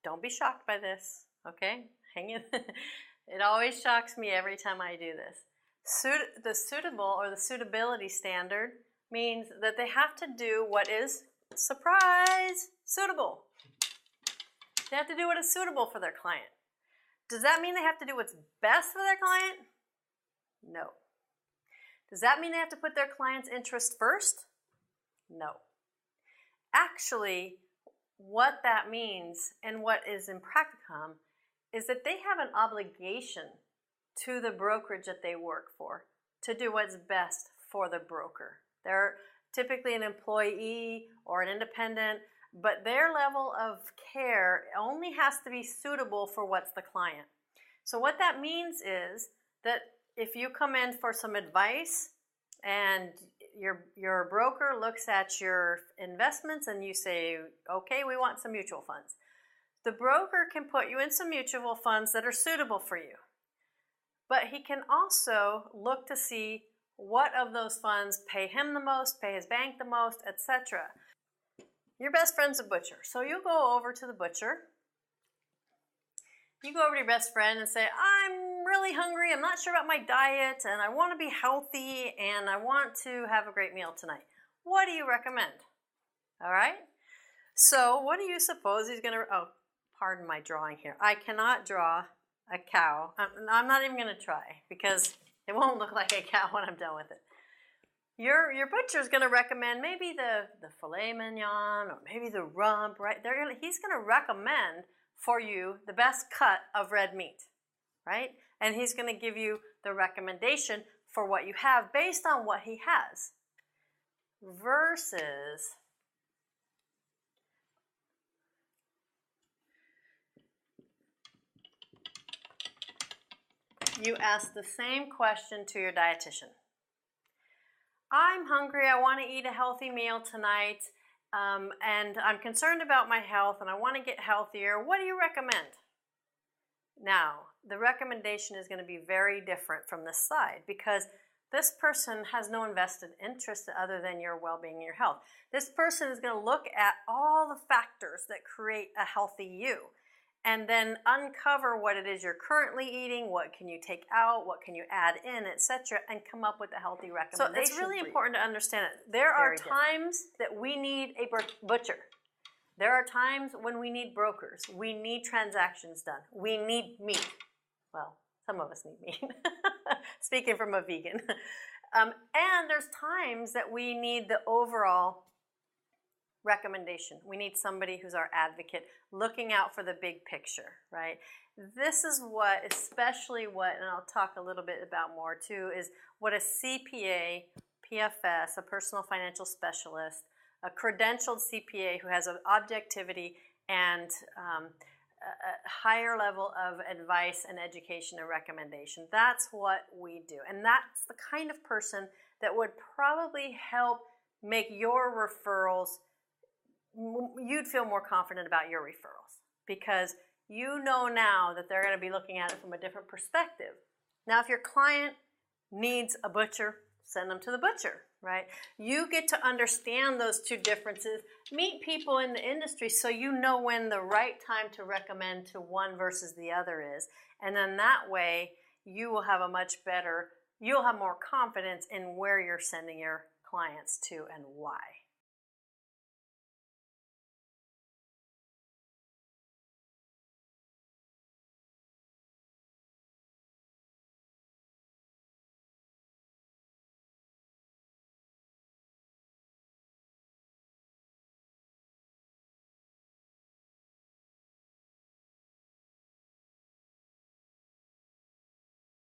don't be shocked by this, okay? Hang in. It always shocks me every time I do this. The suitable or the suitability standard means that they have to do what is, surprise, suitable. They have to do what is suitable for their client. Does that mean they have to do what's best for their client? No. Does that mean they have to put their client's interest first? No. Actually, what that means and what is in practicum is that they have an obligation to the brokerage that they work for to do what's best for the broker. They're typically an employee or an independent, but their level of care only has to be suitable for what's the client. So what that means is that if you come in for some advice and your broker looks at your investments and you say, okay, we want some mutual funds. The broker can put you in some mutual funds that are suitable for you. But he can also look to see what of those funds pay him the most, pay his bank the most, etc. Your best friend's a butcher. So you go over to the butcher. You go over to your best friend and say, I'm really hungry, I'm not sure about my diet, and I want to be healthy, and I want to have a great meal tonight. What do you recommend? All right? So what do you suppose he's going to, oh, pardon my drawing here. I cannot draw a cow. I'm not even going to try because it won't look like a cow when I'm done with it. Your butcher's going to recommend maybe the filet mignon or maybe the rump, right? He's going to recommend for you the best cut of red meat, right? And he's going to give you the recommendation for what you have based on what he has. Versus you ask the same question to your dietitian. I'm hungry, I want to eat a healthy meal tonight, and I'm concerned about my health and I want to get healthier. What do you recommend? Now, the recommendation is going to be very different from this side because this person has no invested interest other than your well-being and your health. This person is going to look at all the factors that create a healthy you and then uncover what it is you're currently eating, what can you take out, what can you add in, etc., and come up with a healthy recommendation. So it's really important to understand it. There are times that we need a butcher. There are times when we need brokers. We need transactions done. We need meat. Well, some of us need meat. Speaking from a vegan. And there's times that we need the overall recommendation. We need somebody who's our advocate, looking out for the big picture, right? This is what, especially what, and I'll talk a little bit about more too, is what a CPA, PFS, a personal financial specialist, a credentialed CPA who has an objectivity and a higher level of advice and education and recommendation. That's what we do. And that's the kind of person that would probably help make your referrals, you'd feel more confident about your referrals because you know now that they're going to be looking at it from a different perspective. Now, if your client needs a butcher, send them to the butcher, right? You get to understand those two differences, meet people in the industry so you know when the right time to recommend to one versus the other is. And then that way you will have you'll have more confidence in where you're sending your clients to and why.